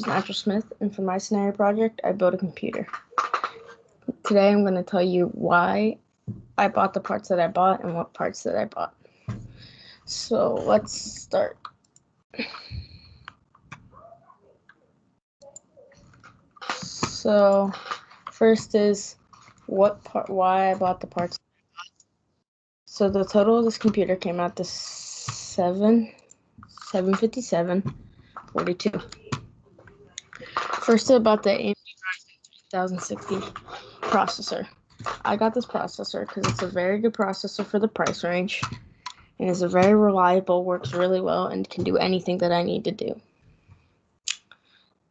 Nigel Smith, and for my scenario project, I built a computer. Today I'm going to tell you why I bought the parts that I bought and what parts that I bought. So let's start. So first is why I bought the parts. So the total of this computer came out to $757.42. First about the AMD 3060 processor. I got this processor because it's a very good processor for the price range, and is very reliable, works really well, and can do anything that I need to do.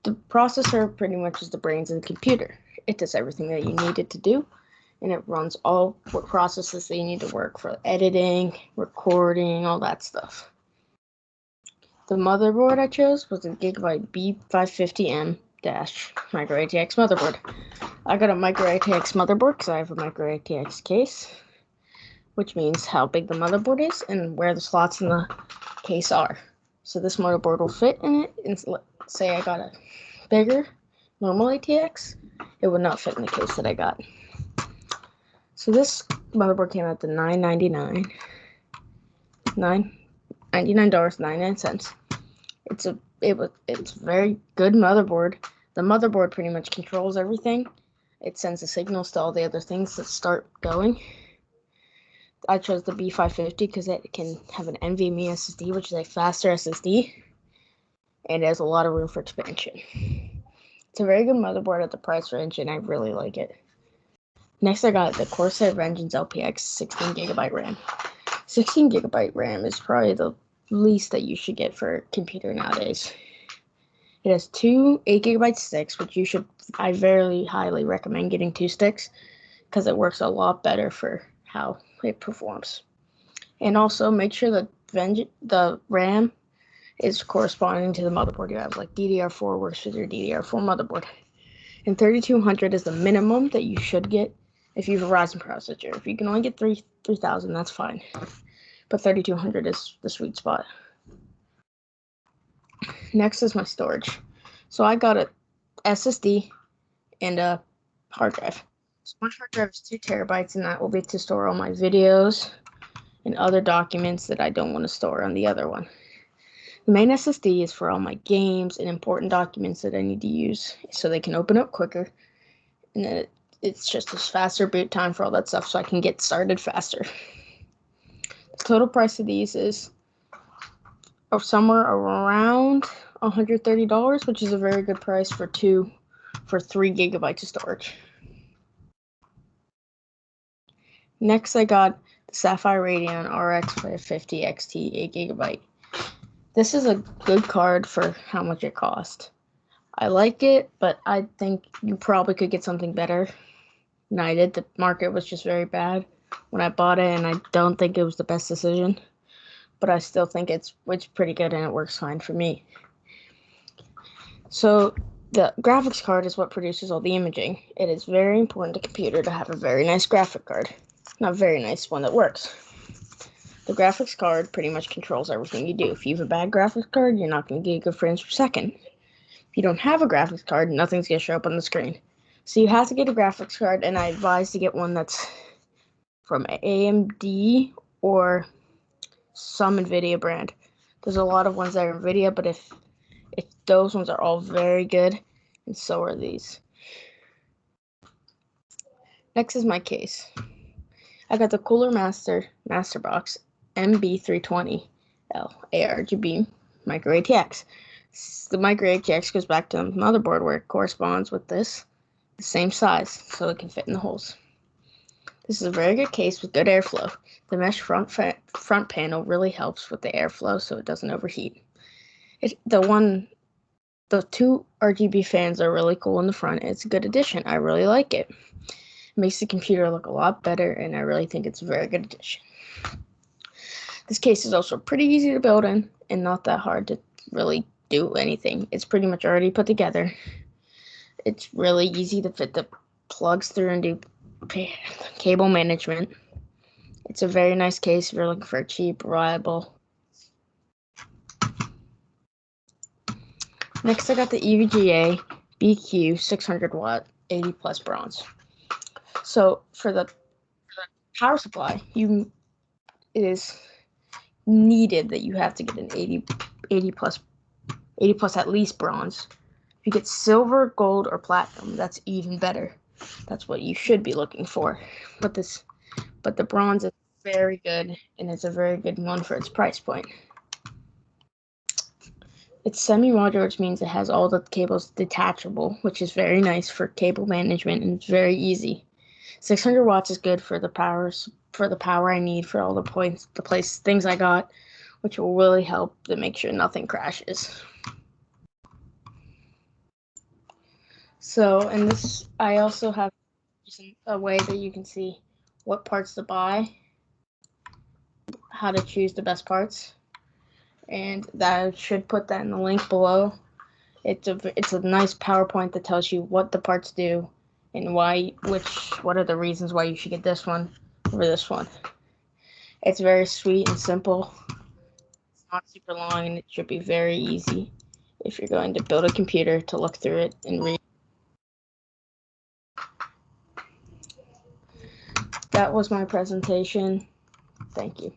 The processor pretty much is the brains of the computer. It does everything that you need it to do, and it runs all processes that you need to work for editing, recording, all that stuff. The motherboard I chose was a Gigabyte B550M micro ATX motherboard. I got a micro ATX motherboard because I have a micro ATX case, which means how big the motherboard is and where the slots in the case are. So this motherboard will fit in it, and say I got a bigger normal ATX, it would not fit in the case that I got. So this motherboard came out to $99.99. It's a very good motherboard. The motherboard pretty much controls everything. It sends the signals to all the other things that start going. I chose the B550 because it can have an NVMe SSD, which is a faster SSD, and it has a lot of room for expansion. It's a very good motherboard at the price range, and I really like it. Next, I got the Corsair Vengeance LPX 16GB RAM. 16GB RAM is probably the least that you should get for a computer nowadays. It has two 8GB sticks, which I very highly recommend getting 2 sticks because it works a lot better for how it performs. And also make sure that the RAM is corresponding to the motherboard you have, like DDR4 works with your DDR4 motherboard. And 3200 is the minimum that you should get if you have a Ryzen processor. If you can only get 3000, that's fine. But 3200 is the sweet spot. Next is my storage. So I got a SSD and a hard drive. So my hard drive is 2 terabytes, and that will be to store all my videos and other documents that I don't want to store on the other one. The main SSD is for all my games and important documents that I need to use so they can open up quicker, and then it's just a faster boot time for all that stuff so I can get started faster. The total price of these is somewhere around $130, which is a very good price for 3 gigabytes of storage. Next, I got the Sapphire Radeon RX 550 XT 8GB. This is a good card for how much it cost. I like it, but I think you probably could get something better than I did. The market was just very bad when I bought it, and I don't think it was the best decision. But I still think it's pretty good, and it works fine for me. So the graphics card is what produces all the imaging. It is very important to a computer to have a very nice graphic card. Not very nice, one that works. The graphics card pretty much controls everything you do. If you have a bad graphics card, you're not going to get good frames per second. If you don't have a graphics card, nothing's going to show up on the screen. So you have to get a graphics card, and I advise to get one that's from AMD or some NVIDIA brand. There's a lot of ones that are NVIDIA, but if those ones are all very good, and so are these. Next is my case. I got the Cooler Master Box MB320L ARGB micro ATX. The micro ATX goes back to the motherboard where it corresponds with this, the same size, so it can fit in the holes. This is a very good case with good airflow. The mesh front panel really helps with the airflow so it doesn't overheat. The 2 RGB fans are really cool in the front. It's a good addition. I really like it. It makes the computer look a lot better, and I really think it's a very good addition. This case is also pretty easy to build in and not that hard to really do anything. It's pretty much already put together. It's really easy to fit the plugs through and do cable management. It's a very nice case if you're looking for a cheap, reliable. Next, I got the EVGA BQ 600 watt 80 plus bronze. So for the power supply, it is needed that you have to get an 80 plus at least bronze. If you get silver, gold, or platinum, that's even better. That's what you should be looking for. But the bronze is very good, and it's a very good one for its price point. It's semi-modular, which means it has all the cables detachable, which is very nice for cable management, and it's very easy. 600 watts is good for the power I need for all the things I got, which will really help to make sure nothing crashes. So, and this, I also have a way that you can see what parts to buy, how to choose the best parts, and that I should put that in the link below. It's a nice PowerPoint that tells you what the parts do and what are the reasons why you should get this one over this one. It's very sweet and simple. It's not super long, and it should be very easy if you're going to build a computer to look through it and read. That was my presentation. Thank you.